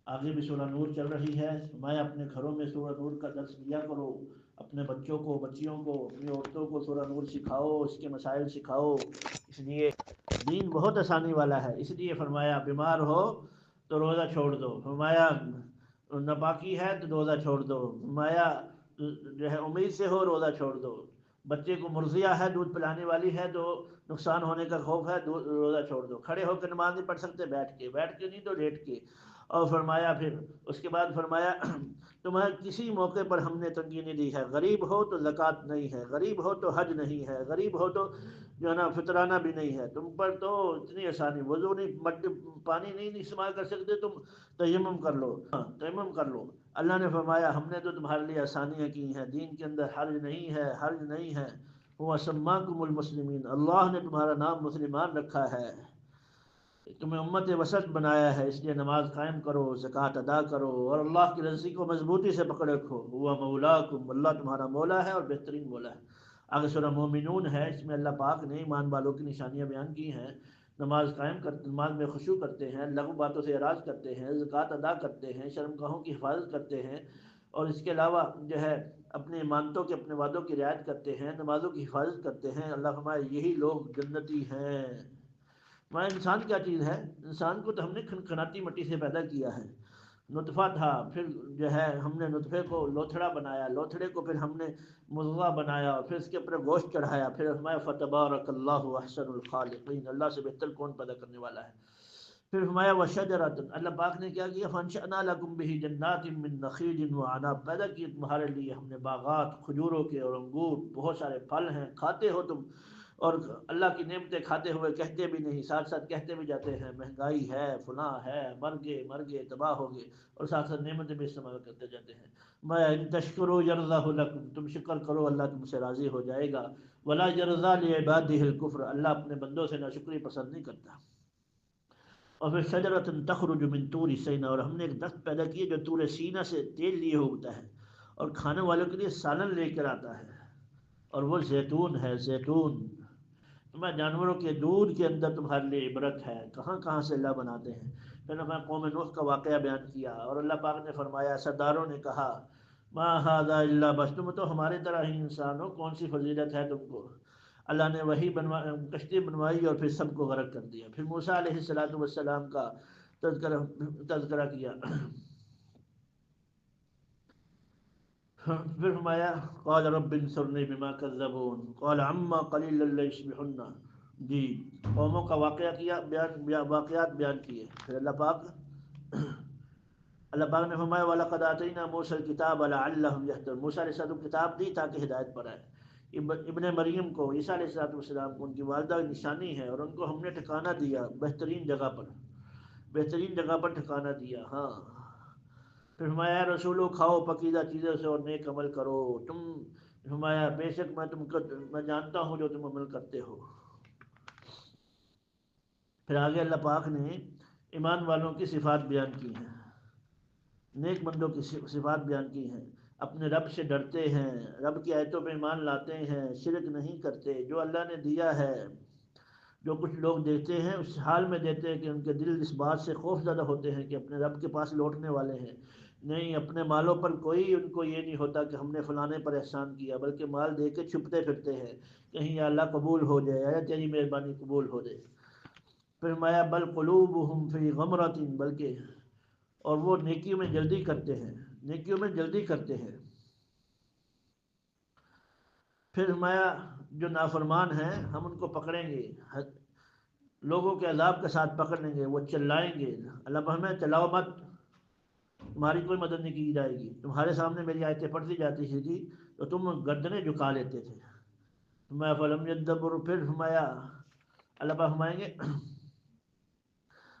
آگے بھی سورہ نور چل رہی ہے، فرمایا اپنے گھروں میں سورہ نور کا درس دیا کرو، اپنے بچوں کو، بچیوں کو، اپنی عورتوں کو سورہ نور سکھاؤ، اس کے مسائل سکھاؤ، اس لیے دین بہت آسانی والا ہے۔ اس لیے فرمایا بیمار ہو تو روزہ چھوڑ دو، فرمایا ناپاکی ہے تو روزہ چھوڑ دو، فرمایا جو ہے امید سے ہو روزہ چھوڑ دو، بچے کو مرضیہ ہے دودھ پلانے والی ہے تو نقصان ہونے کا خوف ہے روزہ چھوڑ دو، کھڑے ہو کے نماز نہیں پڑھ سکتے بیٹھ کے نہیں تو لیٹ کے، اور فرمایا پھر اس کے بعد فرمایا تمہیں کسی موقع پر ہم نے تنگی نہیں دی ہے، غریب ہو تو زکوٰۃ نہیں ہے، غریب ہو تو حج نہیں ہے، غریب ہو تو جو ہے نا فطرانہ بھی نہیں ہے، تم پر تو اتنی آسانی، وضو نہیں، پانی نہیں استعمال کر سکتے تم تیمم کر لو، تیمم کر لو۔ اللہ نے فرمایا ہم نے تو تمہارے لیے آسانیاں کی ہیں، دین کے اندر حرج نہیں ہے، حرج نہیں ہے، وہ سماکم المسلمین، اللہ نے تمہارا نام مسلمان رکھا ہے، تمہیں امت وسط بنایا ہے، اس لیے نماز قائم کرو، زکوٰۃ ادا کرو، اور اللہ کی رضی کو مضبوطی سے پکڑے رکھو، وہ مولاکم، اللہ تمہارا مولا ہے اور بہترین مولا ہے۔ آگے سورہ مومنون ہے، اس میں اللہ پاک نے ایمان والوں کی نشانیاں بیان کی ہیں، نماز قائم کرتے، نماز میں خشوع کرتے ہیں، لغو باتوں سے اعراض کرتے ہیں، زکوٰۃ ادا کرتے ہیں، شرمگاہوں کی حفاظت کرتے ہیں، اور اس کے علاوہ جو ہے اپنے امانتوں کے، اپنے وعدوں کی رعایت کرتے ہیں، نمازوں کی حفاظت کرتے ہیں، اللہ فرمائے یہی لوگ جنتی ہیں۔ میں انسان کیا چیز ہے؟ انسان کو تو ہم نے کھنکھناتی مٹی سے پیدا کیا ہے، نطفہ تھا، پھر جو ہے ہم نے نطفے کو لوتھڑا بنایا، لوتھڑے کو پھر ہم نے مضغہ بنایا، اور پھر اس کے اوپر گوشت چڑھایا، پھر ہمارا فتبارک اللہ احسن الخالقین، اللہ سے بہتر کون پیدا کرنے والا ہے۔ پھر فرمایا وشجرۃ، اللہ پاک نے کیا کیا، فانشأنا لکم بہ جنات من نخیل وعنب، پیدا کیے تمہارے لیے ہم نے باغات کھجوروں کے اور انگور، بہت سارے پھل ہیں، کھاتے ہو تم، اور اللہ کی نعمتیں کھاتے ہوئے کہتے بھی نہیں، ساتھ ساتھ کہتے بھی جاتے ہیں مہنگائی ہے، فلاں ہے، مر گئے تباہ ہو گئے، اور ساتھ ساتھ نعمتیں بھی استعمال کرتے جاتے ہیں۔ میں ان تشکروا یرضہ لکم، تم شکر کرو اللہ تم سے راضی ہو جائے گا، ولا یرضى لعباده الکفر، اللہ اپنے بندوں سے ناشکری پسند نہیں کرتا۔ اور پھر شجرۃ تخرج من طور سینا، اور ہم نے ایک درخت پیدا کیا جو طور سینا سے تیل لیے ہوتا ہے اور کھانے والوں کے لیے سالن لے کر آتا ہے، اور وہ زیتون ہے، زیتون، تمہیں جانوروں کے دودھ کے اندر تمہارے لیے عبرت ہے، کہاں کہاں سے اللہ بناتے ہیں۔ پھر ہمیں قوم نوح کا واقعہ بیان کیا، اور اللہ پاک نے فرمایا، سرداروں نے کہا ما ھذا الا بس، تم تو ہمارے طرح ہی انسان ہو، کون سی فضیلت ہے تم کو۔ اللہ نے وہی کشتی بنوائی اور پھر سب کو غرق کر دیا۔ پھر موسیٰ علیہ السلام کا تذکرہ کیا، پھر فرمایا قال رب انصرنی بما کذبون قال عما قلیلا لیصبحن، جی قوموں کا واقعہ کیا، واقعات بیان کیے۔ پھر اللہ پاک نے فرمایا وَلَقَدْ آتَيْنَا مُوسَى الْكِتَابَ لَعَلَّهُمْ يَهْتَدُونَ، موسیٰ علیہ السلام کتاب دی تاکہ ہدایت پر آئے۔ ابن مریم کو، عیسیٰ علیہ السلام کو، ان کی والدہ نشانی ہے، اور ان کو ہم نے ٹھکانہ دیا بہترین جگہ پر، بہترین جگہ پر ٹھکانہ دیا۔ ہاں پھر فرمایا رسولو کھاؤ پکیزہ چیزوں سے اور نیک عمل کرو، تم فرمایا بے شک میں جانتا ہوں جو تم عمل کرتے ہو۔ پھر آگے اللہ پاک نے ایمان والوں کی صفات بیان کی ہیں، نیک بندوں کی صفات بیان کی ہیں، اپنے رب سے ڈرتے ہیں، رب کی آیتوں پہ ایمان لاتے ہیں، شرک نہیں کرتے، جو اللہ نے دیا ہے، جو کچھ لوگ دیتے ہیں اس حال میں دیتے ہیں کہ ان کے دل اس بات سے خوف زدہ ہوتے ہیں کہ اپنے رب کے پاس لوٹنے والے ہیں، نہیں اپنے مالوں پر کوئی ان کو یہ نہیں ہوتا کہ ہم نے فلانے پر احسان کیا، بلکہ مال دے کے چھپتے پھرتے ہیں کہیں یا اللہ قبول ہو جائے یا تیری مہربانی قبول ہو جائے۔ پھر مایا بل قلوبہم فی غمرۃ، بلکہ اور وہ نیکیوں میں جلدی کرتے ہیں، نیکیوں میں جلدی کرتے ہیں۔ پھر مایا جو نافرمان ہیں ہم ان کو پکڑیں گے، لوگوں کے عذاب کے ساتھ پکڑ لیں گے، وہ چلائیں گے، اللہ ہمیں چلاؤ مت، تمہاری کوئی مدد نہیں کی جائے گی، تمہارے سامنے میری آیتیں پڑھتی جاتی تھی تو تم گردنیں جھکا لیتے تھے۔ میں فلم یدبر، پھر فرمایا اللہ پاک فرمائیں گے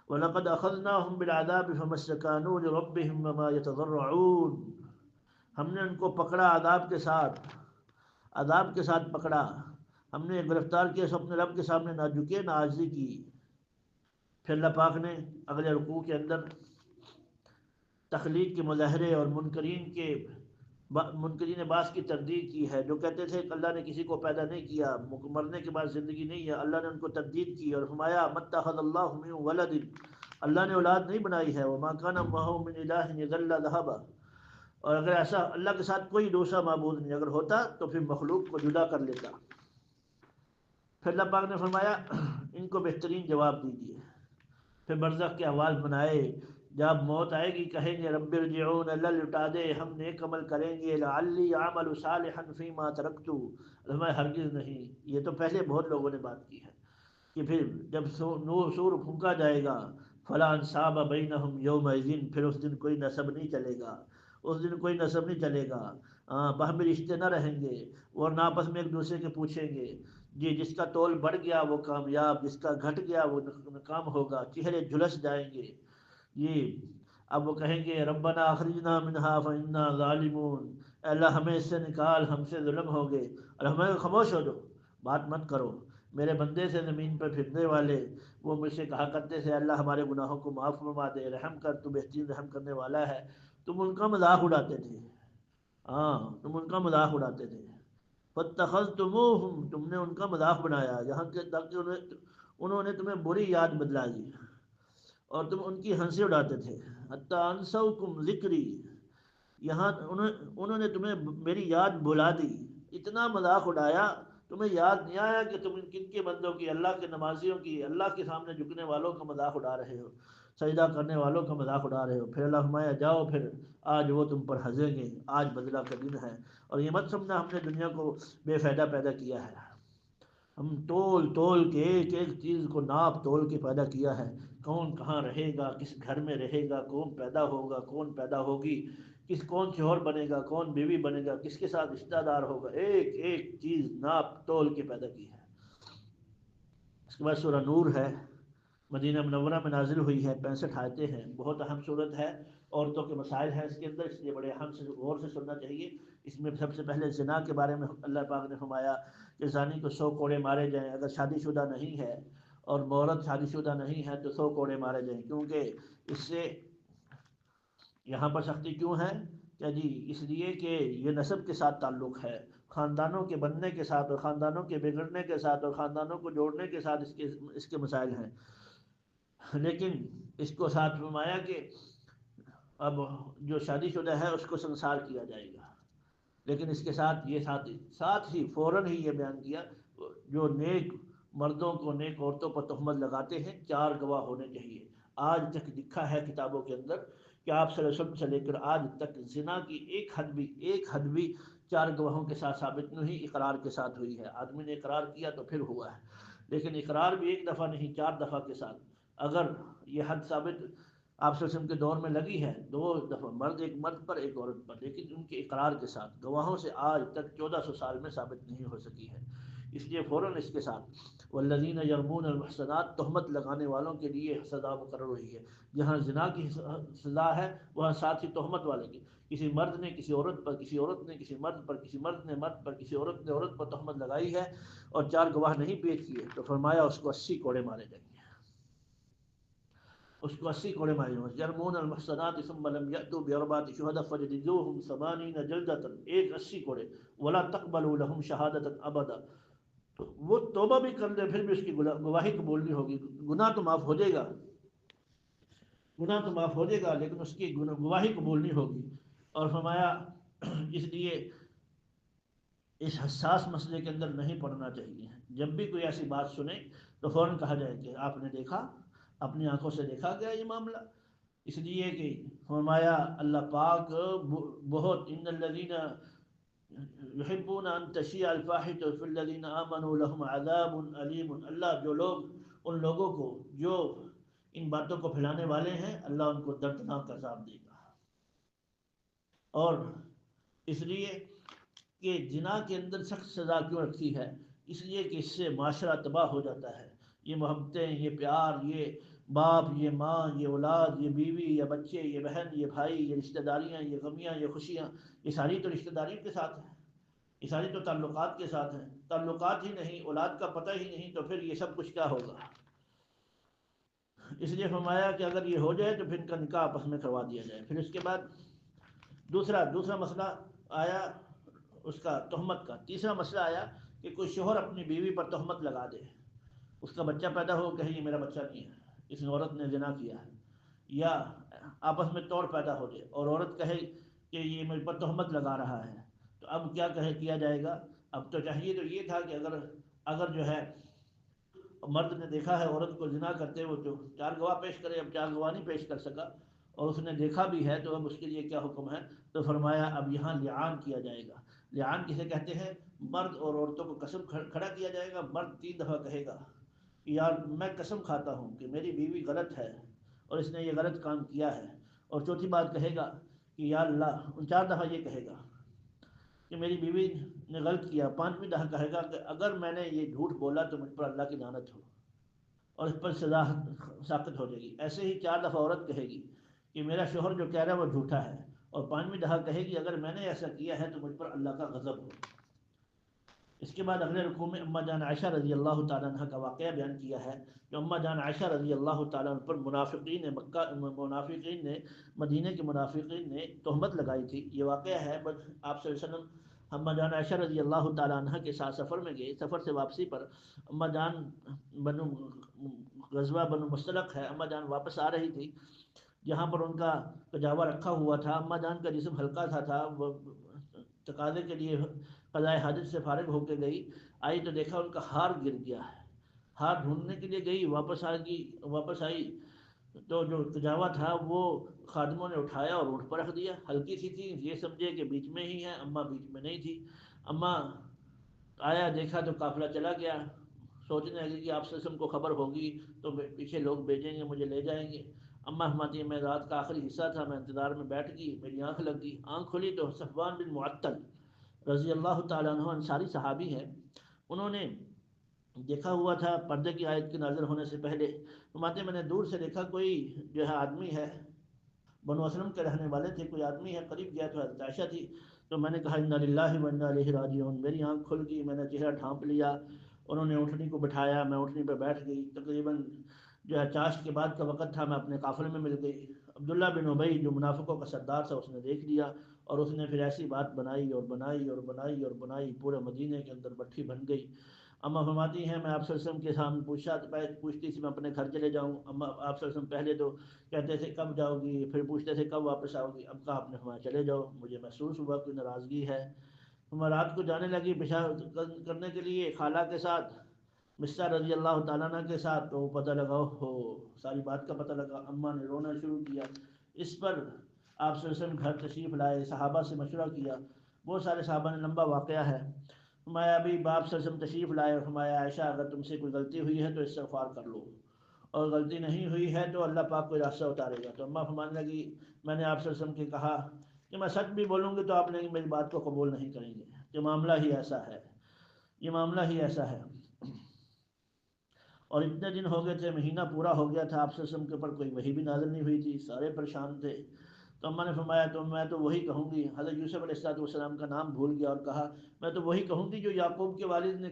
وَلَقَدْ أَخَذْنَاهُمْ بِالْعَذَابِ فَمَا اسْتَكَانُوا لِرَبِّهِمْ وَمَا يَتَضَرَّعُونَ، ہم نے ان کو پکڑا عذاب کے ساتھ، عذاب کے ساتھ پکڑا، ہم نے گرفتار کیا، سب اپنے رب کے سامنے نہ جھکے نہ عاجزی کی۔ پھر اللہ پاک نے اگلے رکوع کے اندر تخلیق کے مظاہرے اور منکرین بعث کی تردید کی ہے، جو کہتے تھے کہ اللہ نے کسی کو پیدا نہیں کیا، مرنے کے بعد زندگی نہیں ہے، اللہ نے ان کو تردید کی اور فرمایا مَتَّخَذَ اللَّهُ مِن وَلَدٍ، اللہ نے اولاد نہیں بنائی ہے، وما کان معہ من الہ اذا لذهب، اور اگر ایسا اللہ کے ساتھ کوئی دوسرا معبود نہیں اگر ہوتا تو پھر مخلوق کو جدا کر لیتا۔ پھر اللہ پاک نے فرمایا ان کو بہترین جواب دیجیے۔ پھر برزخ کے احوال بنائے، جب موت آئے گی کہیں گے رب ارجعون، اللہ لٹا دے، ہم نیک عمل کریں گے، لعلی اعمل صالحا فیما ترکت، ہمیں ہرگز نہیں۔ یہ تو پہلے بہت لوگوں نے بات کی ہے کہ پھر جب نور سور پھونکا جائے گا، فلا انصاب بینہم یومئذ، پھر اس دن کوئی نسب نہیں چلے گا، اس دن کوئی نسب نہیں چلے گا، باہمی رشتے نہ رہیں گے، اور آپس میں ایک دوسرے کے پوچھیں گے جی جس کا تول بڑھ گیا وہ کامیاب، جس کا گھٹ گیا وہ ناکام ہوگا، چہرے جھلس جائیں گے جی۔ اب وہ کہیں گے ربنا اخرجنا منہا فانا ظالمون، اے اللہ ہمیں اس سے نکال، ہم سے ظلم ہو گئے، اور ہمیں خاموش ہو جاؤ، بات مت کرو۔ میرے بندے سے زمین پر پھرنے والے وہ مجھ سے کہا کرتے تھے اللہ ہمارے گناہوں کو معاف فرما دے، رحم کر، تو بہترین رحم کرنے والا ہے۔ تم ان کا مذاق اڑاتے تھے، ہاں تم ان کا مذاق اڑاتے تھے، فاتخذتموہم، تم نے ان کا مذاق بنایا، یہاں تک کہ انہوں نے تمہیں بری یاد بدلائی اور تم ان کی ہنسی اڑاتے تھے، حتی انسوکم ذکری، یہاں انہوں نے تمہیں میری یاد بھلا دی، اتنا مذاق اڑایا تمہیں یاد نہیں آیا کہ تم کن کے بندوں کی، اللہ کے نمازیوں کی، اللہ کے سامنے جھکنے والوں کا مذاق اڑا رہے ہو، سجدہ کرنے والوں کا مذاق اڑا رہے ہو۔ پھر اللہ فرمایا جاؤ، پھر آج وہ تم پر ہنسیں گے، آج بدلہ کا دن ہے، اور یہ مت سمجھنا ہم نے دنیا کو بے فائدہ پیدا کیا ہے، ہم تول تول کے ایک ایک چیز کو ناپ تول کے پیدا کیا ہے، کون کہاں رہے گا، کس گھر میں رہے گا، کون پیدا ہوگا، کون پیدا ہوگی، کون شوہر بنے گا، کون بیوی بنے گا، کس کے ساتھ رشتہ دار ہوگا، ایک ایک چیز ناپ تول کے پیدا کی ہے۔ اس کے بعد سورہ نور ہے، مدینہ منورہ میں نازل ہوئی ہے، 65 آیتیں ہیں، بہت اہم صورت ہے، عورتوں کے مسائل ہیں اس کے اندر، اس لیے بڑے اہم سے غور سے سننا چاہیے۔ اس میں سب سے پہلے زنا کے بارے میں اللہ پاک نے فرمایا کہ زانی کو 100 کوڑے مارے جائیں، اگر شادی شدہ نہیں ہے اور عورت شادی شدہ نہیں ہے تو 100 کوڑے مارے جائیں، کیونکہ اس سے یہاں پر سختی کیوں ہے کیا جی، اس لیے کہ یہ نسب کے ساتھ تعلق ہے، خاندانوں کے بننے کے ساتھ اور خاندانوں کے بگڑنے کے ساتھ اور خاندانوں کو جوڑنے کے ساتھ اس کے مسائل ہیں، لیکن اس کو ساتھ فرمایا کہ اب جو شادی شدہ ہے اس کو سنسار کیا جائے گا، لیکن اس کے ساتھ یہ ساتھ ہی فوراً ہی یہ بیان کیا جو نیک مردوں کو نیک عورتوں پر تہمت لگاتے ہیں 4 گواہ ہونے چاہیے۔ آج تک لکھا ہے کتابوں کے اندر کہ آپ صلی اللہ علیہ وسلم سے لے کر آج تک زنا کی ایک حد بھی 4 گواہوں کے ساتھ ثابت نہیں، اقرار کے ساتھ ہوئی ہے، آدمی نے اقرار کیا تو پھر ہوا ہے، لیکن اقرار بھی ایک دفعہ نہیں 4 دفعہ کے ساتھ۔ اگر یہ حد ثابت آپ صلی اللہ علیہ وسلم کے دور میں لگی ہے 2 دفعہ، ایک مرد پر ایک عورت پر، لیکن ان کے اقرار کے ساتھ گواہوں سے آج تک 1400 سال میں ثابت نہیں ہو سکی ہے، اس لیے فوراً اس کے ساتھ والذین یرمون المحصنات، تہمت لگانے والوں کے لیے سزا مقرر ہوئی ہے، جہاں زنا کی سزا ہے وہاں ساتھ ہی تہمت والے کی، کسی مرد نے کسی عورت پر، کسی عورت نے کسی مرد پر، کسی مرد نے مرد پر، کسی عورت نے عورت پر تہمت لگائی ہے اور 4 گواہ نہیں پیش کیے تو فرمایا اس کو 80 کوڑے مارے جائیں گے، اس کو 80 کوڑے مارے جائیں گے۔ یرمون المحصنات ثم لم یأتوا بأربعة شهداء فجلدوهم 80 جلدة، ایک 80 کوڑے، ولا تقبلوا لهم شهادة ابدا، وہ توبہ بھی کر لے پھر بھی اس کی گواہی قبول نہیں ہوگی، گناہ تو معاف ہو جائے گا، گناہ تو معاف ہو جائے گا لیکن اس کی گواہی قبول نہیں ہوگی۔ اور فرمایا اس لیے اس حساس مسئلے کے اندر نہیں پڑنا چاہیے، جب بھی کوئی ایسی بات سنے تو فوراً کہا جائے کہ آپ نے دیکھا، اپنی آنکھوں سے دیکھا گیا یہ معاملہ، اس لیے کہ فرمایا اللہ پاک بہت ان الذین یحبون ان تشیع الفاحشۃ فی الذین آمنوا لهم عذاب علیم، اللہ جو لوگ ان لوگوں کو جو ان باتوں کو پھیلانے والے ہیں اللہ ان کو دردناک عذاب دے گا۔ اور اس لیے کہ زنا کے اندر سخت سزا کیوں رکھی ہے، اس لیے کہ اس سے معاشرہ تباہ ہو جاتا ہے، یہ محبتیں، یہ پیار، یہ باپ، یہ ماں، یہ اولاد، یہ بیوی، یہ بچے، یہ بہن، یہ بھائی، یہ رشتہ داریاں، یہ غمیاں، یہ خوشیاں، یہ ساری تو رشتہ داریوں کے ساتھ ہیں، یہ ساری تو تعلقات کے ساتھ ہیں، تعلقات ہی نہیں، اولاد کا پتہ ہی نہیں تو پھر یہ سب کچھ کیا ہوگا۔ اس لیے فرمایا کہ اگر یہ ہو جائے تو پھر ان کا نکاح آپس میں کروا دیا جائے۔ پھر اس کے بعد دوسرا مسئلہ آیا اس کا تہمت کا، تیسرا مسئلہ آیا کہ کوئی شوہر اپنی بیوی پر تہمت لگا دے، اس کا بچہ پیدا ہو کہیں یہ میرا بچہ نہیں ہے، اس عورت نے زنا کیا ہے، یا آپس میں توڑ پیدا ہو جائے اور عورت کہے کہ یہ مجھ پر تہمت لگا رہا ہے، تو اب کیا کیا جائے گا؟ اب تو چاہیے تو یہ تھا کہ اگر جو ہے مرد نے دیکھا ہے عورت کو زنا کرتے ہوئے تو 4 گواہ پیش کرے، اب 4 گواہ نہیں پیش کر سکا اور اس نے دیکھا بھی ہے، تو اب اس کے لیے کیا حکم ہے؟ تو فرمایا اب یہاں لعان کیا جائے گا۔ لعان کسے کہتے ہیں؟ مرد اور عورتوں کو قسم کھڑا کیا جائے گا۔ مرد 3 دفعہ کہے گا کہ یار میں قسم کھاتا ہوں کہ میری بیوی غلط ہے اور اس نے یہ غلط کام کیا ہے، اور چوتھی بات کہے گا کہ یا اللہ، 4 دفعہ یہ کہے گا کہ میری بیوی نے غلط کیا، 5ویں دفعہ کہے گا کہ اگر میں نے یہ جھوٹ بولا تو مجھ پر اللہ کی لعنت ہو اور اس پر سزا ساقط ہو جائے گی۔ ایسے ہی 4 دفعہ عورت کہے گی کہ میرا شوہر جو کہہ رہا ہے وہ جھوٹا ہے، اور 5ویں دفعہ کہے گی اگر میں نے ایسا کیا ہے تو مجھ پر اللہ کا غضب ہو۔ اس کے بعد اگلے رکوع میں اما جان عائشہ رضی اللہ تعالیٰ عنہ کا واقعہ بیان کیا ہے کہ اما جان عائشہ رضی اللہ تعالیٰ عنہ پر منافقین نے مدینہ کے منافقین نے تہمت لگائی تھی۔ یہ واقعہ ہے آپ صلی اللہ علیہ وسلم اما جان عائشہ رضی اللہ تعالیٰ عنہ کے ساتھ سفر میں گئے، سفر سے واپسی پر اما جان غزوہ بنو مستلق ہے، اما جان واپس آ رہی تھی، جہاں پر ان کا کجاوا رکھا ہوا تھا۔ اما جان کا جسم ہلکا تھا، وہ تقاضے کے لیے قضائے حاجت سے فارغ ہو کے آئی تو دیکھا ان کا ہار گر گیا ہے۔ ہار ڈھونڈنے کے لیے گئی، واپس آئی تو جو کجاوا تھا وہ خادموں نے اٹھایا اور اونٹ پر رکھ دیا۔ ہلکی سی تھی، یہ سمجھے کہ بیچ میں ہی ہے، اما بیچ میں نہیں تھی۔ اما آیا دیکھا تو قافلہ چلا گیا، سوچنے لگی کہ آپ سے کو خبر ہوگی تو پیچھے لوگ بھیجیں گے، مجھے لے جائیں گے۔ اما فرماتی ہے میں رات کا آخری حصہ تھا، میں انتظار میں بیٹھ گئی، میری آنکھ لگ گئی، آنکھ کھلی تو صفوان بن معطل رضی اللہ تعالیٰ عنہ انصاری صحابی ہیں، انہوں نے دیکھا ہوا تھا پردے کی آیت کے نازل ہونے سے پہلے۔ فرماتے میں نے دور سے دیکھا کوئی جو ہے آدمی ہے، بنو اسلم کے رہنے والے تھے، کوئی آدمی ہے، قریب گیا تو حضرت عائشہ تھی، تو میں نے کہا انا للہ و انا الیہ راجعون، میری آنکھ کھل گئی، میں نے چہرہ ڈھانپ لیا، انہوں نے اونٹنی کو بٹھایا، میں اونٹنی پہ بیٹھ گئی، تقریباً جو ہے چاشت کے بعد کا وقت تھا، میں اپنے قافلے میں مل گئی۔ عبداللہ بن ابی جو منافقوں کا سردار تھا اس نے دیکھ لیا اور اس نے پھر ایسی بات بنائی اور بنائی اور بنائی اور بنائی، پورے مدینے کے اندر بٹھی بن گئی۔ اما فرماتی ہیں میں آپ صلی اللہ علیہ وسلم کے سامنے پوچھتی تھی میں اپنے گھر چلے جاؤں، اما آپ صلی اللہ علیہ وسلم پہلے تو کہتے تھے کب جاؤ گی، پھر پوچھتے تھے کب واپس آؤ گی، اب کہا آپ نے فرمایا چلے جاؤ، مجھے محسوس ہوا کوئی ناراضگی ہے۔ میں رات کو جانے لگی پیشاب کرنے کے لیے خالہ کے ساتھ، مصر رضی اللہ تعالیٰ عنہ کے ساتھ، تو پتہ لگا ہو ساری بات کا پتہ لگا، اماں نے رونا شروع کیا۔ اس پر آپ صلی اللہ علیہ وسلم گھر تشریف لائے، صحابہ سے مشورہ کیا، بہت سارے صحابہ نے، لمبا واقعہ ہے۔ فرمایا ابھی باپ صلی اللہ علیہ وسلم تشریف لائے اور فرمایا عائشہ اگر تم سے کوئی غلطی ہوئی ہے تو استغفار کر لو، اور غلطی نہیں ہوئی ہے تو اللہ پاک کوئی راستہ اتارے گا۔ تو اماں فرمانے لگی میں نے آپ صلی اللہ علیہ وسلم کے کہا کہ میں سچ بھی بولوں گی تو آپ نے میری بات کو قبول نہیں کریں گے، یہ معاملہ ہی ایسا ہے، یہ معاملہ ہی ایسا ہے۔ اور اتنے دن ہو گئے تھے، مہینہ پورا ہو گیا تھا، آپ صلی اللہ علیہ وسلم کے اوپر کوئی وحی بھی نازل نہیں ہوئی تھی، سارے پریشان تھے۔ تو اماں نے فرمایا تو میں تو وہی کہوں گی، حضرت یوسف علیہ السلام کا نام بھول گیا اور کہا میں تو وہی کہوں گی جو یعقوب کے والد نے،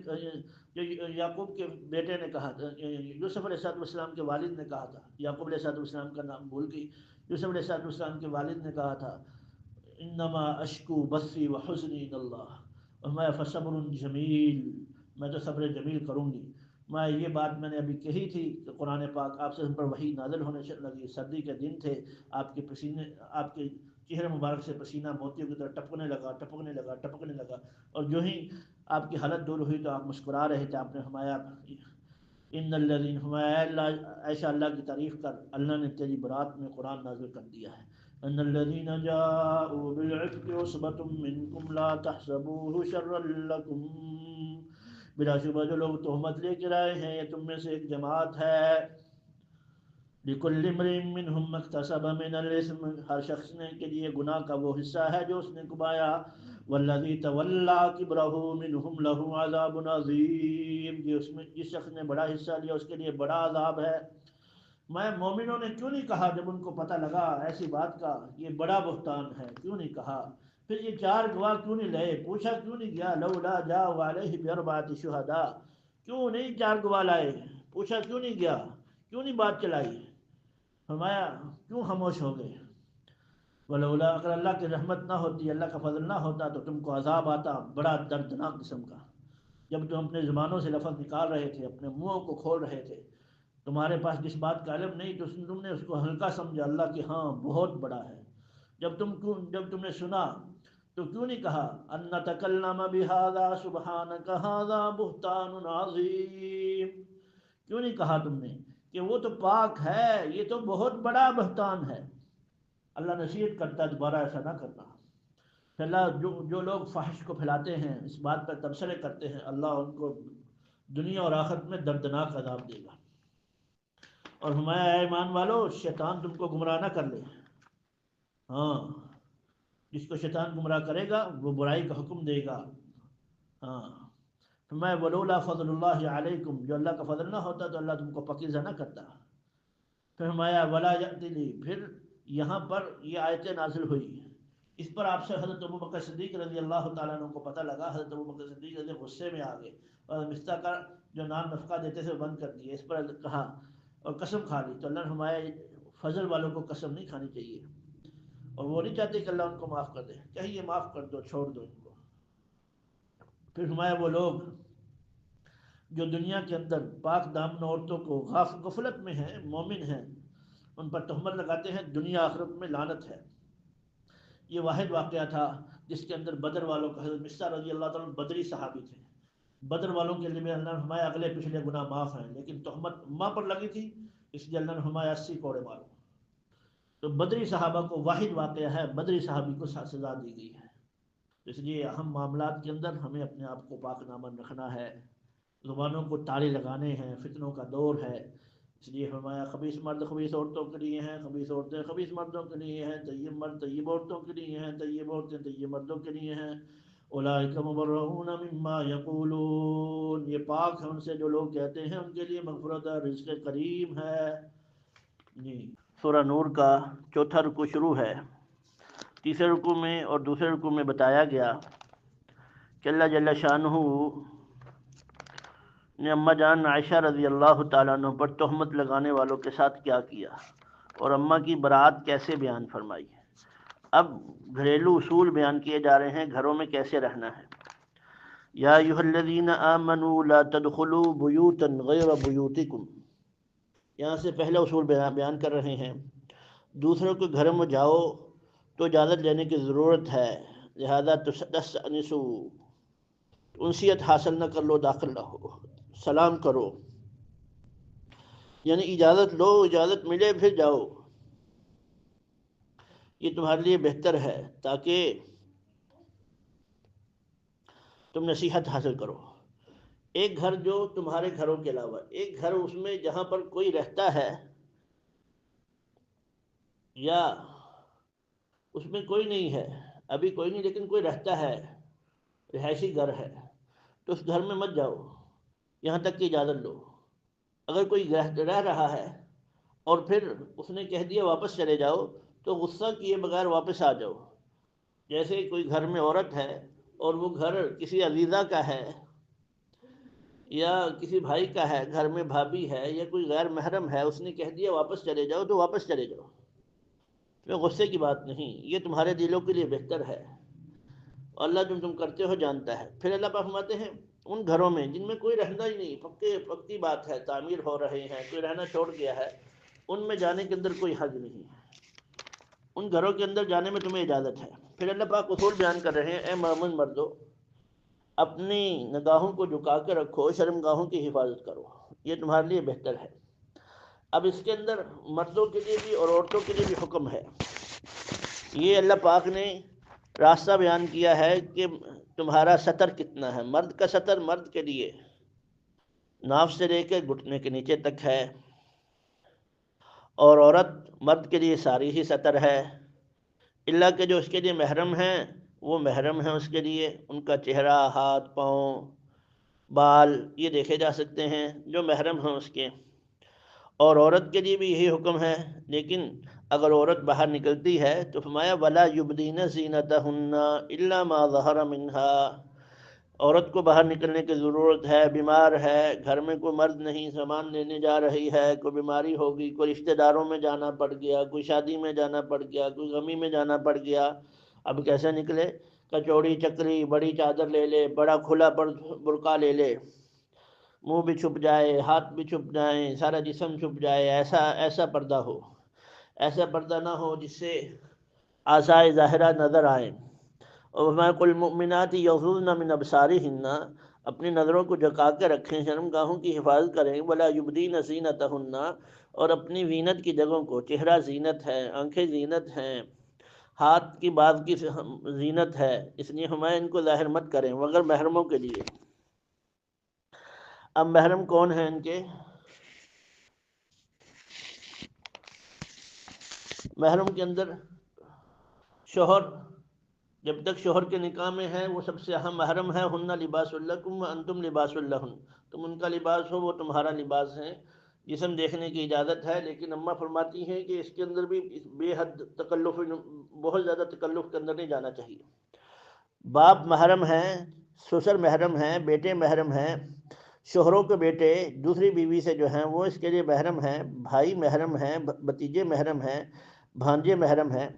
جو یعقوب کے بیٹے نے کہا تھا، یوسف علیہ السلام کے والد نے کہا تھا، یعقوب علیہ السلام کا نام بھول گئی، یوسف علیہ السلام کے والد نے کہا تھا انما اشکو بثی وحزنی الی اللہ، اور میں فصبر جمیل، میں تو صبر جمیل کروں گی۔ میں یہ بات میں نے ابھی کہی تھی کہ قرآن پاک آپ سے پر وحی نازل ہونے لگی، سردی کے دن تھے، آپ کے پسینے، آپ کے چہرے مبارک سے پسینہ موتیوں کی طرح ٹپکنے لگا، اور جو ہی آپ کی حالت دور ہوئی تو آپ مسکرا رہے تھے۔ آپ نے فرمایا ان الذین، فرمایا اللہ عائشہ اللہ کی تعریف کر، اللہ نے تیری برات میں قرآن نازل کر دیا ہے، ان الذین جاءوا بالعفک عصبۃ منکم لا تحسبوه شرا لکم، بلا شبہ جو لوگ تہمت لے کے آئے ہیں یہ تم میں سے ایک جماعت ہے، لکل امرئ منہم ما اکتسب من الاثم، ہر شخص نے کے لیے گناہ کا وہ حصہ ہے جو اس نے کمایا، والذی تولی کبرہ منہم لہ عذاب عظیم، جس شخص نے بڑا حصہ لیا اس کے لیے بڑا عذاب ہے۔ میں مومنوں نے کیوں نہیں کہا جب ان کو پتہ لگا ایسی بات کا یہ بڑا بہتان ہے، کیوں نہیں کہا؟ پھر یہ 4 گواہ کیوں نہیں لائے؟ پوچھا کیوں نہیں گیا؟ لولا جاءوا علیہ باربعۃ شہداء، کیوں نہیں 4 گواہ لائے؟ پوچھا کیوں نہیں گیا؟ کیوں نہیں بات چلائی؟ فرمایا کیوں خاموش ہو گئے؟ ولولا، اگر اللہ کی رحمت نہ ہوتی، اللہ کا فضل نہ ہوتا تو تم کو عذاب آتا بڑا دردناک قسم کا، جب تم اپنے زبانوں سے لفظ نکال رہے تھے، اپنے منہوں کو کھول رہے تھے، تمہارے پاس جس بات کا علم نہیں تو تم نے اس کو ہلکا سمجھا اللہ کہ ہاں بہت بڑا ہے۔ جب تم نے سنا تو کیوں نہیں کہا ان تکلم بہذا سبحانک ھذا بہتان عظیم، کیوں نہیں کہا تم نے کہ وہ تو پاک ہے، یہ تو بہت بڑا بہتان ہے۔ اللہ نصیحت کرتا ہے دوبارہ ایسا نہ کرنا۔ پھر اللہ جو لوگ فحش کو پھیلاتے ہیں، اس بات پر تبصرے کرتے ہیں، اللہ ان کو دنیا اور آخرت میں دردناک عذاب دے گا۔ اور ہمارا ایمان والو، شیطان تم کو گمراہ نہ کر لے۔ ہاں، جس کو شیطان گمراہ کرے گا وہ برائی کا حکم دے گا۔ ہاں، میں ولولا فضل اللہ علیکم، جو اللہ کا فضل نہ ہوتا تو اللہ تم کو پکیزہ نہ کرتا۔ پھر ہمایا ولا یأتلی، پھر یہاں پر یہ آیتیں نازل ہوئی، اس پر آپ سے حضرت ابوبکر صدیق رضی اللہ تعالیٰ عنہ کو پتہ لگا۔ حضرت ابوبکر صدیق رضی غصے میں آ گئے اور مستہ کا جو نام نفقہ دیتے تھے وہ بند کر دیے، اس پر کہا اور قسم کھا لی۔ تو اللہ نے فرمایا فضل والوں کو قسم نہیں کھانی چاہیے، اور وہ نہیں چاہتے کہ اللہ ان کو معاف کر دے، چاہیے معاف کر دو، چھوڑ دو ان کو۔ پھر فرمایا وہ لوگ جو دنیا کے اندر پاک دامن عورتوں کو غفلت میں ہیں، مومن ہیں، ان پر تہمت لگاتے ہیں، دنیا آخرت میں لعنت ہے۔ یہ واحد واقعہ تھا جس کے اندر بدر والوں کا، حضرت مصعب رضی اللہ تعالیٰ بدری صحابی تھے، بدر والوں کے لیے اللہ نے فرمایا اگلے پچھلے گناہ معاف ہیں، لیکن تہمت اماں پر لگی تھی، اس لیے اللہ نے فرمایا 80 کوڑے مارو۔ تو بدری صحابہ کو واحد واقعہ ہے، بدری صحابی کو سزا دی گئی ہے۔ اس لیے اہم معاملات کے اندر ہمیں اپنے آپ کو پاک دامن رکھنا ہے، زبانوں کو تالے لگانے ہیں، فتنوں کا دور ہے، اس لیے فرمایا خبیث مرد خبیث عورتوں کے لیے ہیں، خبیث عورتیں خبیث مردوں کے لیے ہیں، طیب مرد طیب عورتوں کے لیے ہیں، طیب عورتیں طیب مردوں کے لیے ہیں۔ اولئک مبرؤون مما یقولون، یہ پاک ہے ان سے جو لوگ کہتے ہیں، ان کے لیے مغفرت ہے، رزق کریم ہے۔ جی، سورہ نور کا چوتھا رکوع شروع ہے۔ تیسرے رکوع میں اور دوسرے رکوع میں بتایا گیا کہ اللہ جل شانہ نے اماں جان عائشہ رضی اللہ تعالیٰ عنہ پر تہمت لگانے والوں کے ساتھ کیا کیا اور اماں کی برات کیسے بیان فرمائی۔ اب گھریلو اصول بیان کیے جا رہے ہیں، گھروں میں کیسے رہنا ہے۔ یا ایھا الذین آمنوا لا تدخلوا بیوتا غیر بیوتکم، یہاں سے پہلا اصول بیان کر رہے ہیں، دوسروں کے گھر میں جاؤ تو اجازت لینے کی ضرورت ہے، لہذا تستأنسوا، انسیت حاصل نہ کر لو، داخل نہ ہو، سلام کرو، یعنی اجازت لو، اجازت ملے پھر جاؤ، یہ تمہارے لیے بہتر ہے تاکہ تم نصیحت حاصل کرو۔ ایک گھر جو تمہارے گھروں کے علاوہ، ایک گھر اس میں جہاں پر کوئی رہتا ہے یا اس میں کوئی نہیں ہے، ابھی کوئی نہیں لیکن کوئی رہتا ہے، رہائشی گھر ہے، تو اس گھر میں مت جاؤ یہاں تک کہ اجازت لو۔ اگر کوئی رہ رہا ہے اور پھر اس نے کہہ دیا واپس چلے جاؤ تو غصہ کیے بغیر واپس آ جاؤ۔ جیسے کوئی گھر میں عورت ہے اور وہ گھر کسی عزیزہ کا ہے یا کسی بھائی کا ہے، گھر میں بھابھی ہے یا کوئی غیر محرم ہے، اس نے کہہ دیا واپس چلے جاؤ تو واپس چلے جاؤ، میں غصے کی بات نہیں، یہ تمہارے دلوں کے لیے بہتر ہے، اللہ جو تم کرتے ہو جانتا ہے۔ پھر اللہ پاک فرماتے ہیں ان گھروں میں جن میں کوئی رہنا ہی نہیں، پکی بات ہے، تعمیر ہو رہے ہیں، کوئی رہنا چھوڑ گیا ہے، ان میں جانے کے اندر کوئی حرج نہیں ہے، ان گھروں کے اندر جانے میں تمہیں اجازت ہے۔ پھر اللہ پاک اصول بیان کر رہے ہیں، اے مومن مردو، اپنی نگاہوں کو جھکا کے رکھو، شرمگاہوں کی حفاظت کرو، یہ تمہارے لیے بہتر ہے۔ اب اس کے اندر مردوں کے لیے بھی اور عورتوں کے لیے بھی حکم ہے۔ یہ اللہ پاک نے راستہ بیان کیا ہے کہ تمہارا سطر کتنا ہے۔ مرد کا سطر مرد کے لیے ناف سے لے کے گھٹنے کے نیچے تک ہے، اور عورت مرد کے لیے ساری ہی سطر ہے، اللہ کہ جو اس کے لیے محرم ہیں وہ محرم ہیں، اس کے لیے ان کا چہرہ، ہاتھ، پاؤں، بال یہ دیکھے جا سکتے ہیں جو محرم ہیں اس کے۔ اور عورت کے لیے بھی یہی حکم ہے، لیکن اگر عورت باہر نکلتی ہے تو فرمایا وَلَا يُبْدِينَ زِينَتَهُنَّ إِلَّا مَا ظَهَرَ مِنْهَا، عورت کو باہر نکلنے کی ضرورت ہے، بیمار ہے، گھر میں کوئی مرد نہیں، سامان لینے جا رہی ہے، کوئی بیماری ہوگی، کوئی رشتہ داروں میں جانا پڑ گیا، کوئی شادی میں جانا پڑ گیا، کوئی غمی میں جانا پڑ گیا، اب کیسے نکلے؟ کچوڑی چکری، بڑی چادر لے لے، بڑا کھلا برقع لے لے، منہ بھی چھپ جائے، ہاتھ بھی چھپ جائیں، سارا جسم چھپ جائے، ایسا پردہ ہو، ایسا پردہ نہ ہو جس سے اعضائے ظاہرہ نظر آئیں۔ اور میں کل المؤمنات یغضضن من ابصارہن، اپنی نظروں کو جھکا کے رکھیں، شرم گاہوں کی حفاظت کریں، ولا یبدین زینتہن، اور اپنی زینت کی جگہوں کو، چہرہ زینت ہے، آنکھیں زینت ہیں، ہاتھ کی بعض کی زینت ہے، اس لیے ہمیں ان کو ظاہر مت کریں مگر محرموں کے لیے۔ اب محرم کون ہیں ان کے؟ محرم کے اندر شوہر، جب تک شوہر کے نکاح میں ہے وہ سب سے اہم محرم ہے۔ ہن لباس لکم وانتم لباس لہن، تم ان کا لباس ہو، وہ تمہارا لباس ہے۔ جسم دیکھنے کی اجازت ہے، لیکن اماں فرماتی ہیں کہ اس کے اندر بھی بے حد تکلف، بہت زیادہ تکلف کے اندر نہیں جانا چاہیے۔ باپ محرم ہیں، سسر محرم ہیں، بیٹے محرم ہیں، شوہروں کے بیٹے دوسری بیوی سے جو ہیں وہ اس کے لیے محرم ہیں، بھائی محرم ہیں، بھتیجے محرم ہیں، بھانجے محرم ہیں،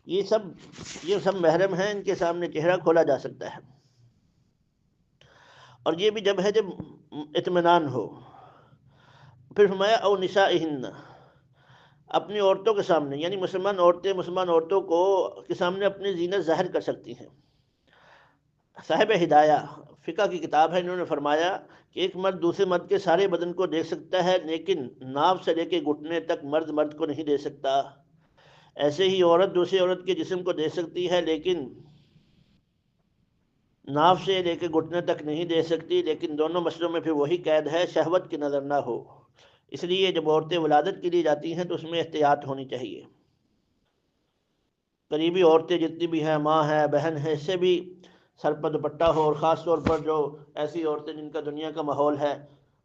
یہ سب محرم ہیں، ان کے سامنے چہرہ کھولا جا سکتا ہے۔ اور یہ بھی جب ہے جب اطمینان ہو۔ پھر فرمایا او نسائہن، اپنی عورتوں کے سامنے، یعنی مسلمان عورتوں کے سامنے اپنی زینت ظاہر کر سکتی ہیں۔ صاحب ہدایہ فقہ کی کتاب ہے، انہوں نے فرمایا کہ ایک مرد دوسرے مرد کے سارے بدن کو دیکھ سکتا ہے، لیکن ناف سے لے کے گھٹنے تک مرد کو نہیں دیکھ سکتا۔ ایسے ہی عورت دوسری عورت کے جسم کو دیکھ سکتی ہے، لیکن ناف سے لے کے گھٹنے تک نہیں دیکھ سکتی، لیکن دونوں مسئلوں میں پھر وہی قید ہے، شہوت کی نظر نہ ہو۔ اس لیے جب عورتیں ولادت کے لیے جاتی ہیں تو اس میں احتیاط ہونی چاہیے۔ قریبی عورتیں جتنی بھی ہیں، ماں ہیں، بہن ہیں، اس سے بھی سر پر دوپٹہ ہو، اور خاص طور پر جو ایسی عورتیں جن کا دنیا کا ماحول ہے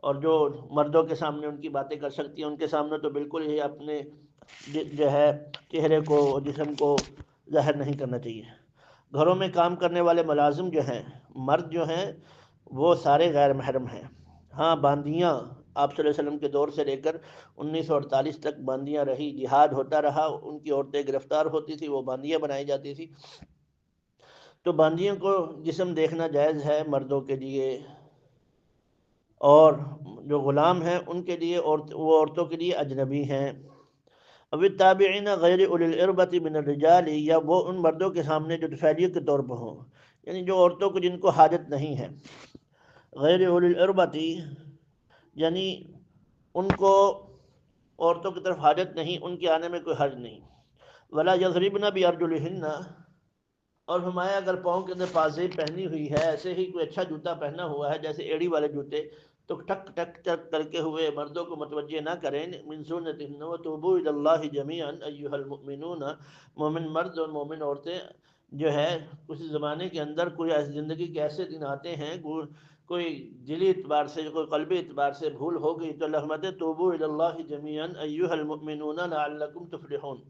اور جو مردوں کے سامنے ان کی باتیں کر سکتی ہیں، ان کے سامنے تو بالکل ہی اپنے جو ہے چہرے کو، جسم کو ظاہر نہیں کرنا چاہیے۔ گھروں میں کام کرنے والے ملازم جو ہیں، مرد جو ہیں، وہ سارے غیر محرم ہیں۔ ہاں، باندیاں آپ صلی اللہ علیہ وسلم کے دور سے لے کر 1948 تک باندیاں رہی، جہاد ہوتا رہا، ان کی عورتیں گرفتار ہوتی تھی، وہ باندیاں بنائی جاتی تھی، تو باندیوں کو جسم دیکھنا جائز ہے مردوں کے لیے، اور جو غلام ہیں ان کے لیے وہ عورتوں کے لیے اجنبی ہیں۔ اب التابعین غیر اولی الاربۃ من الرجال، یا وہ ان مردوں کے سامنے جو طفیلیوں کے طور پر ہوں، یعنی جو عورتوں کو جن کو حاجت نہیں ہے، غیر اولی الاربۃ یعنی ان کو عورتوں کی طرف حاجت نہیں، ان کے آنے میں کوئی حرج نہیں۔ ولا یضربن بارجلہن، اور فرمایا اگر پاؤں کے اندر پازیب پہنی ہوئی ہے، ایسے ہی کوئی اچھا جوتا پہنا ہوا ہے جیسے ایڑی والے جوتے، تو ٹک ٹک ٹک کر کے ہوئے مردوں کو متوجہ نہ کریں۔ من سنتہن وتوبوا الی اللہ جميعا ایھا المؤمنون، مومن مرد اور مومن عورتیں جو ہے اس زمانے کے اندر کوئی زندگی کے ایسے دن آتے ہیں، کوئی دلی اعتبار سے، کوئی قلبی اعتبار سے بھول ہو گئی، تو اللہ فرماتے توبوا الی اللہ جميعا ایھا المؤمنون لعلکم تفلحون،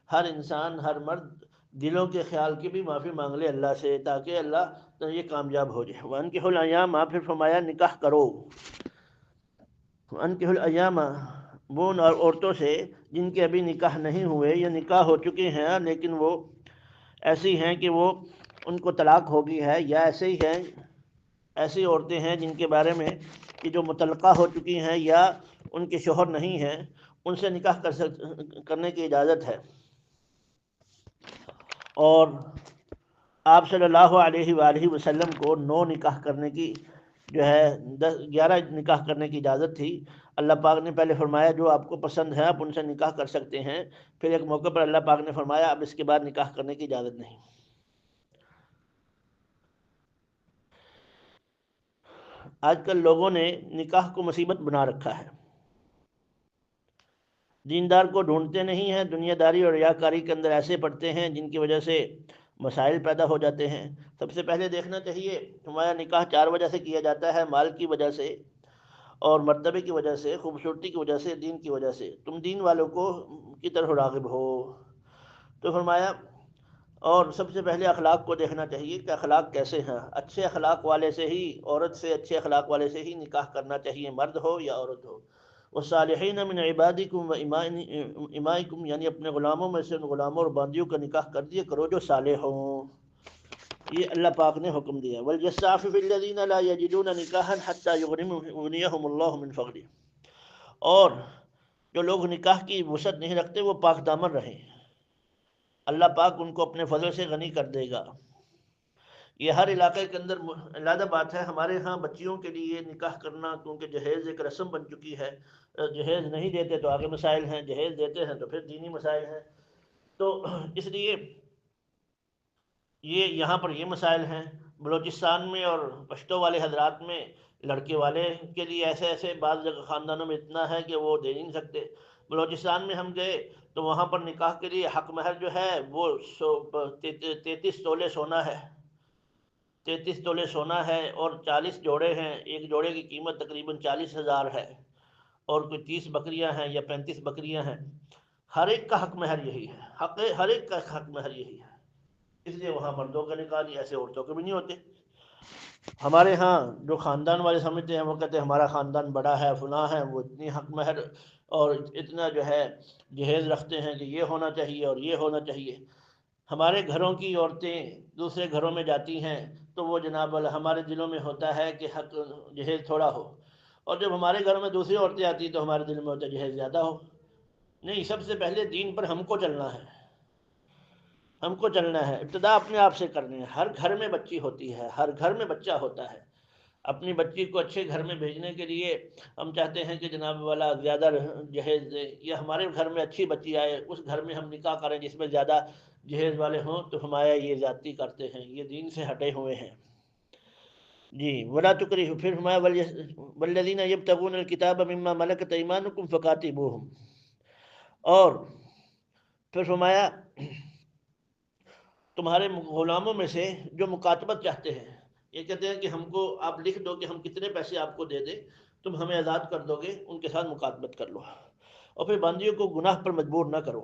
ہر انسان، ہر مرد دلوں کے خیال کی بھی معافی مانگ لے اللہ سے، تاکہ اللہ تو یہ کامیاب ہو جائے۔ وَأَنكِحُوا الْأَيَامَ، پھر فرمایا نکاح کرو، وَأَنكِحُوا الْأَيَامَ، وہ عورتوں سے جن کے ابھی نکاح نہیں ہوئے یا نکاح ہو چکے ہیں لیکن وہ ایسی ہیں کہ وہ ان کو طلاق ہو گئی ہے، یا ایسی عورتیں ہیں جن کے بارے میں کہ جو مطلقہ ہو چکی ہیں یا ان کے شوہر نہیں ہیں، ان سے نکاح کرنے کی اجازت ہے۔ اور آپ صلی اللہ علیہ وآلہ وسلم کو 9 نکاح کرنے کی جو ہے 11 نکاح کرنے کی اجازت تھی۔ اللہ پاک نے پہلے فرمایا جو آپ کو پسند ہے آپ ان سے نکاح کر سکتے ہیں، پھر ایک موقع پر اللہ پاک نے فرمایا اب اس کے بعد نکاح کرنے کی اجازت نہیں۔ آج کل لوگوں نے نکاح کو مصیبت بنا رکھا ہے، دیندار کو ڈھونڈتے نہیں ہیں، دنیا داری اور ریاکاری کے اندر ایسے پڑتے ہیں جن کی وجہ سے مسائل پیدا ہو جاتے ہیں۔ سب سے پہلے دیکھنا چاہیے ہمارا نکاح 4 وجہ سے کیا جاتا ہے، مال کی وجہ سے، اور مرتبے کی وجہ سے، خوبصورتی کی وجہ سے، دین کی وجہ سے۔ تم دین والوں کی طرف راغب ہو، تو فرمایا اور سب سے پہلے اخلاق کو دیکھنا چاہیے کہ اخلاق کیسے ہیں۔ اچھے اخلاق والے سے ہی، عورت سے اچھے اخلاق والے سے ہی نکاح کرنا چاہیے، مرد ہو یا عورت ہو۔ والصالحین من عبادکم و امائکم، یعنی اپنے غلاموں میں سے ان غلاموں اور باندیوں کا نکاح کر دیا کرو جو صالح ہوں۔ یہ اللہ پاک نے حکم دیا. وَلْيَسْتَعْفِفِ الَّذِينَ لَا يَجِدُونَ نِكَاحًا حَتَّى يُغْنِيَهُمُ اللَّهُ مِنْ فَضْلِهِ. اور جو لوگ نکاح کی وسعت نہیں رکھتے وہ پاک دامن رہیں، اللہ پاک ان کو اپنے فضل سے غنی کر دے گا. یہ ہر علاقے کے اندر علیحدہ بات ہے. ہمارے ہاں بچیوں کے لیے نکاح کرنا کیونکہ جہیز ایک رسم بن چکی ہے. جہیز نہیں دیتے تو آگے مسائل ہیں، جہیز دیتے ہیں تو پھر دینی مسائل ہیں. تو اس لیے یہاں پر یہ مسائل ہیں. بلوچستان میں اور پشتو والے حضرات میں لڑکے والے کے لیے ایسے بعض جگہ خاندانوں میں اتنا ہے کہ وہ دے نہیں سکتے. بلوچستان میں ہم گئے تو وہاں پر نکاح کے لیے حق مہر جو ہے وہ 33 تولے سونا ہے. 33 تولے سونا ہے اور 40 جوڑے ہیں. ایک جوڑے کی قیمت تقریباً 40,000 ہے اور کوئی 30 بکریاں ہیں یا 35 بکریاں ہیں. ہر ایک کا حق مہر یہی ہے. ہر ایک کا حق مہر یہی ہے. اس لیے وہاں مردوں کا نکاح نہیں، ایسے عورتوں کے بھی نہیں ہوتے. ہمارے ہاں جو خاندان والے سمجھتے ہیں وہ کہتے ہیں ہمارا خاندان بڑا ہے، فلاں ہے، وہ اتنی حق مہر اور اتنا جو ہے جہیز رکھتے ہیں کہ یہ ہونا چاہیے اور یہ ہونا چاہیے. ہمارے گھروں کی عورتیں دوسرے گھروں میں جاتی ہیں تو وہ جناب ہمارے دلوں میں ہوتا ہے کہ حق جہیز تھوڑا ہو، اور جب ہمارے گھروں میں دوسری عورتیں آتی تو ہمارے دل میں ہوتا ہے جہیز زیادہ ہو. نہیں، سب سے پہلے دین پر ہم کو چلنا ہے. ہم کو چلنا ہے، ابتدا اپنے آپ سے کرنی ہے. ہر گھر میں بچی ہوتی ہے، ہر گھر میں بچہ ہوتا ہے. اپنی بچی کو اچھے گھر میں بھیجنے کے لیے ہم چاہتے ہیں کہ جناب والا زیادہ جہیز دے، یا ہمارے گھر میں اچھی بچی آئے اس گھر میں ہم نکاح کریں جس میں زیادہ جہیز والے ہوں تو ہمارا یہ زیادتی کرتے ہیں، یہ دین سے ہٹے ہوئے ہیں. جی ولا تکرہوا، پھر ہمارا والذین یبتغون الکتاب مما ملکت ایمانکم فکاتبوہم. اور پھر فرمایا تمہارے غلاموں میں سے جو مکاتبت چاہتے ہیں، یہ کہتے ہیں کہ ہم کو آپ لکھ دو کہ ہم کتنے پیسے آپ کو دے دیں، تم ہمیں آزاد کر دو گے، ان کے ساتھ مکاتبت کر لو اور پھر باندیوں کو گناہ پر مجبور نہ کرو.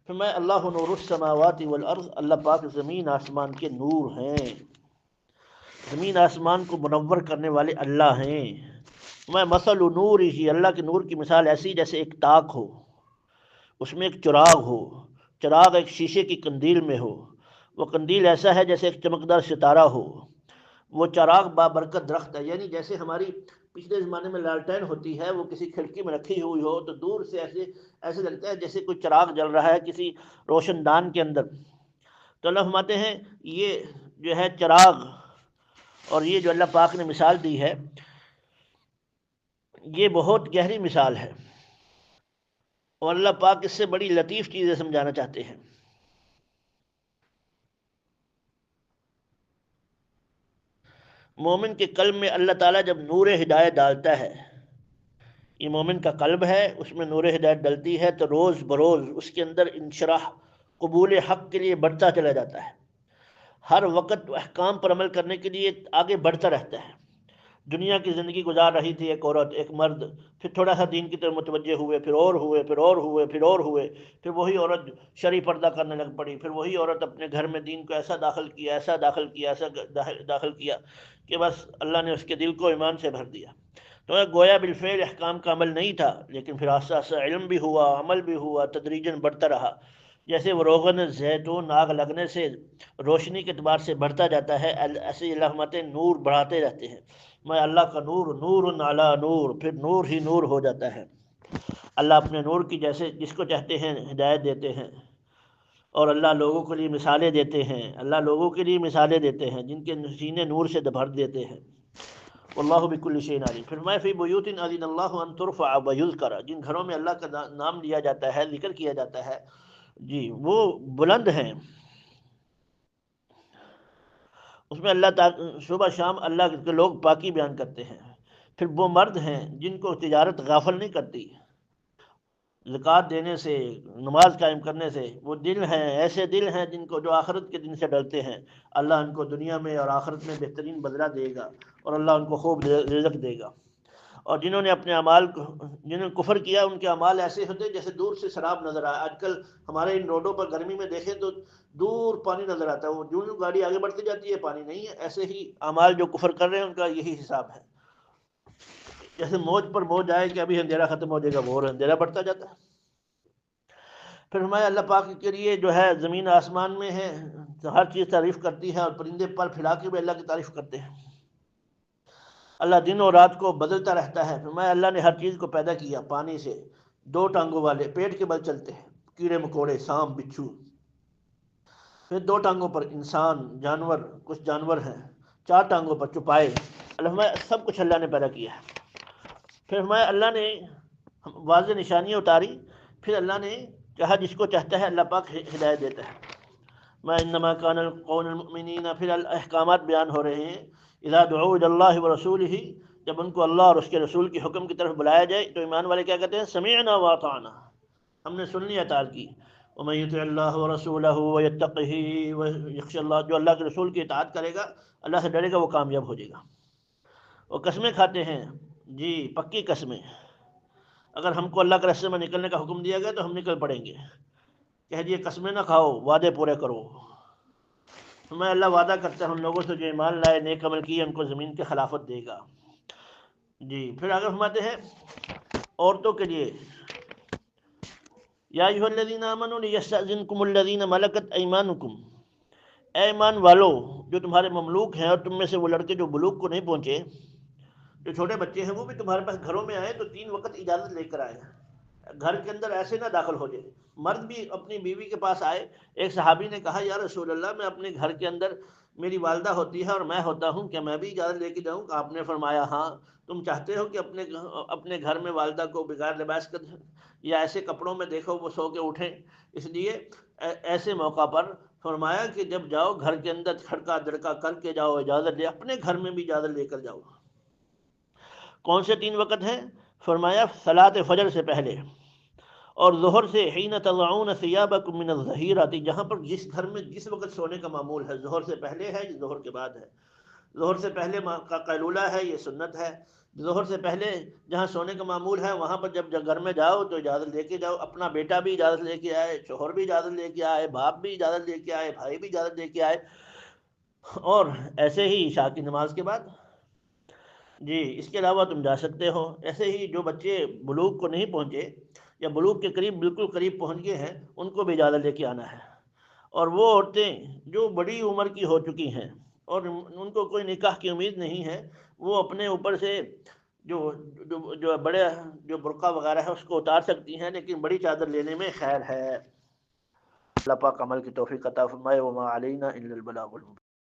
پھر میں اللہ نور السماوات والارض، اللہ پاک زمین آسمان کے نور ہیں. زمین آسمان کو منور کرنے والے اللہ ہیں. میں مثل نور ہی، اللہ کے نور کی مثال ایسی جیسے ایک تاک ہو، اس میں ایک چراغ ہو. چراغ ایک شیشے کی قندیل میں ہو، وہ قندیل ایسا ہے جیسے ایک چمکدار ستارہ ہو. وہ چراغ بابرکت درخت ہے، یعنی جیسے ہماری پچھلے زمانے میں لالٹین ہوتی ہے، وہ کسی کھڑکی میں رکھی ہوئی ہو تو دور سے ایسے لگتا ہے جیسے کوئی چراغ جل رہا ہے کسی روشن دان کے اندر. تو اللہ فرماتے ہیں یہ جو ہے چراغ اور یہ جو اللہ پاک نے مثال دی ہے یہ بہت گہری مثال ہے، اور اللہ پاک اس سے بڑی لطیف چیزیں سمجھانا چاہتے ہیں. مومن کے قلب میں اللہ تعالیٰ جب نور ہدایت ڈالتا ہے، یہ مومن کا قلب ہے، اس میں نور ہدایت ڈلتی ہے تو روز بروز اس کے اندر انشراح قبول حق کے لیے بڑھتا چلا جاتا ہے. ہر وقت احکام پر عمل کرنے کے لیے آگے بڑھتا رہتا ہے. دنیا کی زندگی گزار رہی تھی ایک عورت ایک مرد، پھر تھوڑا سا دین کی طرف متوجہ ہوئے، پھر اور ہوئے، پھر اور ہوئے، پھر اور ہوئے، پھر وہی عورت شرعی پردہ کرنے لگ پڑی، پھر وہی عورت اپنے گھر میں دین کو ایسا داخل کیا، ایسا داخل کیا، ایسا داخل کیا کہ بس اللہ نے اس کے دل کو ایمان سے بھر دیا. تو گویا بالفعل احکام کا عمل نہیں تھا، لیکن پھر آہستہ آہستہ علم بھی ہوا، عمل بھی ہوا، تدریجاً بڑھتا رہا. جیسے وہ روغن زیتون آگ لگنے سے روشنی کے اعتبار سے بڑھتا جاتا ہے، ایسے اللہ ہمارے نور بڑھاتے رہتے ہیں. میں اللہ کا نور، نور علی نور، پھر نور ہی نور ہو جاتا ہے. اللہ اپنے نور کی جیسے جس کو چاہتے ہیں ہدایت دیتے ہیں، اور اللہ لوگوں کے لیے مثالیں دیتے ہیں. اللہ لوگوں کے لیے مثالیں دیتے ہیں جن کے سینے نور سے بھر دیتے ہیں. واللہ بکل شیء علیم. پھر میں فی بیوت اذن اللہ ان ترفع ویذکر، جن گھروں میں اللہ کا نام لیا جاتا ہے، ذکر کیا جاتا ہے، جی وہ بلند ہیں، اس میں اللہ صبح شام اللہ کے لوگ پاکی بیان کرتے ہیں. پھر وہ مرد ہیں جن کو تجارت غافل نہیں کرتی، زکوٰۃ دینے سے، نماز قائم کرنے سے. وہ دل ہیں، ایسے دل ہیں جن کو جو آخرت کے دن سے ڈرتے ہیں، اللہ ان کو دنیا میں اور آخرت میں بہترین بدلہ دے گا اور اللہ ان کو خوب رزق دے گا. اور جنہوں نے اپنے اعمال جنہوں نے کفر کیا ان کے اعمال ایسے ہوتے ہیں جیسے دور سے سراب نظر آئے. آج کل ہمارے ان روڈوں پر گرمی میں دیکھیں تو دور پانی نظر آتا ہے، وہ جو گاڑی آگے بڑھتی جاتی ہے پانی نہیں ہے. ایسے ہی اعمال جو کفر کر رہے ہیں ان کا یہی حساب ہے، جیسے موج پر موج آئے کہ ابھی اندھیرا ختم ہو جائے گا، وہ اور اندھیرا بڑھتا جاتا ہے. پھر ہمارے اللہ پاک کے لیے جو ہے زمین آسمان میں ہے ہر چیز تعریف کرتی ہے، اور پرندے پر پھیلا کے بھی اللہ کی تعریف کرتے ہیں۔ اللہ دن اور رات کو بدلتا رہتا ہے۔ فرمایا اللہ نے ہر چیز کو پیدا کیا پانی سے، 2 ٹانگوں والے پیٹ کے بل چلتے ہیں، کیڑے مکوڑے، سانپ، بچھو، پھر 2 ٹانگوں پر انسان، جانور، کچھ جانور ہیں، 4 ٹانگوں پر چوپائے، فرمایا سب کچھ اللہ نے پیدا کیا ہے۔ پھر فرمایا اللہ نے واضح نشانیاں اتاری، پھر اللہ نے چاہا جس کو چاہتا ہے اللہ پاک ہدایت دیتا ہے۔ ما انما کان القول المؤمنین، پھر احکامات بیان ہو رہے ہیں، اذا دعوا الی اللہ ورسولہ، جب ان کو اللہ اور اس کے رسول کے حکم کی طرف بلایا جائے تو ایمان والے کیا کہتے ہیں؟ سمعنا واطعنا، ہم نے سن لیا، اطاعت کی۔ ومن یطع اللہ ورسولہ ویتقہ ویخشى اللہ، جو اللہ کے رسول کی اطاعت کرے گا، اللہ سے ڈرے گا، وہ کامیاب ہو جائے گا۔ وہ قسمیں کھاتے ہیں، جی پکی قسمیں، اگر ہم کو اللہ کے راستے میں نکلنے کا حکم دیا گیا تو ہم نکل پڑیں گے۔ کہہ دیے قسمیں نہ کھاؤ، وعدے پورے کرو۔ میں اللہ وعدہ کرتا ہے ان لوگوں سے جو ایمان لائے، نیک عمل کیے، ان کو زمین کی خلافت دے گا۔ جی پھر آگے فرماتے ہیں عورتوں کے لیے، یا ایھا الذین آمنوا لیستأذنکم الذین ملکت ایمانکم، اے ایمان والو جو تمہارے مملوک ہیں، اور تم میں سے وہ لڑکے جو بلوغ کو نہیں پہنچے، جو چھوٹے بچے ہیں، وہ بھی تمہارے پاس گھروں میں آئے تو 3 وقت اجازت لے کر آئے، گھر کے اندر ایسے نہ داخل ہو جائے۔ مرد بھی اپنی بیوی کے پاس آئے، ایک صحابی نے کہا یا رسول اللہ میں اپنے گھر کے اندر، میری والدہ ہوتی ہے اور میں ہوتا ہوں، کیا میں بھی اجازت لے کے جاؤں؟ آپ نے فرمایا ہاں، تم چاہتے ہو کہ اپنے گھر میں والدہ کو بغیر لباس کر یا ایسے کپڑوں میں دیکھو وہ سو کے اٹھیں، اس لیے ایسے موقع پر فرمایا کہ جب جاؤ گھر کے اندر کھڑکا دڑکا کر کے جاؤ، اجازت لے، اپنے گھر میں بھی اجازت لے کر جاؤ۔ کون سے 3 وقت ہیں؟ فرمایا صلاۃ فجر سے پہلے، اور ظہر سے، حین تضعون ثیابکم من الظہیرۃ، جہاں پر جس گھر میں جس وقت سونے کا معمول ہے، ظہر سے پہلے ہے یا ظہر کے بعد ہے؟ ظہر سے پہلے کا قیلولہ ہے، یہ سنت ہے۔ ظہر سے پہلے جہاں سونے کا معمول ہے وہاں پر جب گھر میں جاؤ تو اجازت لے کے جاؤ، اپنا بیٹا بھی اجازت لے کے آئے، شوہر بھی اجازت لے کے آئے، باپ بھی اجازت لے کے آئے، بھائی بھی اجازت لے کے آئے، اور ایسے ہی عشاء کی نماز کے بعد، جی اس کے علاوہ تم جا سکتے ہو۔ ایسے ہی جو بچے بلوغ کو نہیں پہنچے یا بلوغ کے قریب، بالکل قریب پہنچ گئے ہیں، ان کو بھی اجازت لے کے آنا ہے۔ اور وہ عورتیں جو بڑی عمر کی ہو چکی ہیں اور ان کو کوئی نکاح کی امید نہیں ہے، وہ اپنے اوپر سے جو بڑے جو برقع وغیرہ ہے اس کو اتار سکتی ہیں، لیکن بڑی چادر لینے میں خیر ہے۔ اللہ پاک عمل کی توفیق عطا فرمائے۔ وما علینا الا البلاغ المبین۔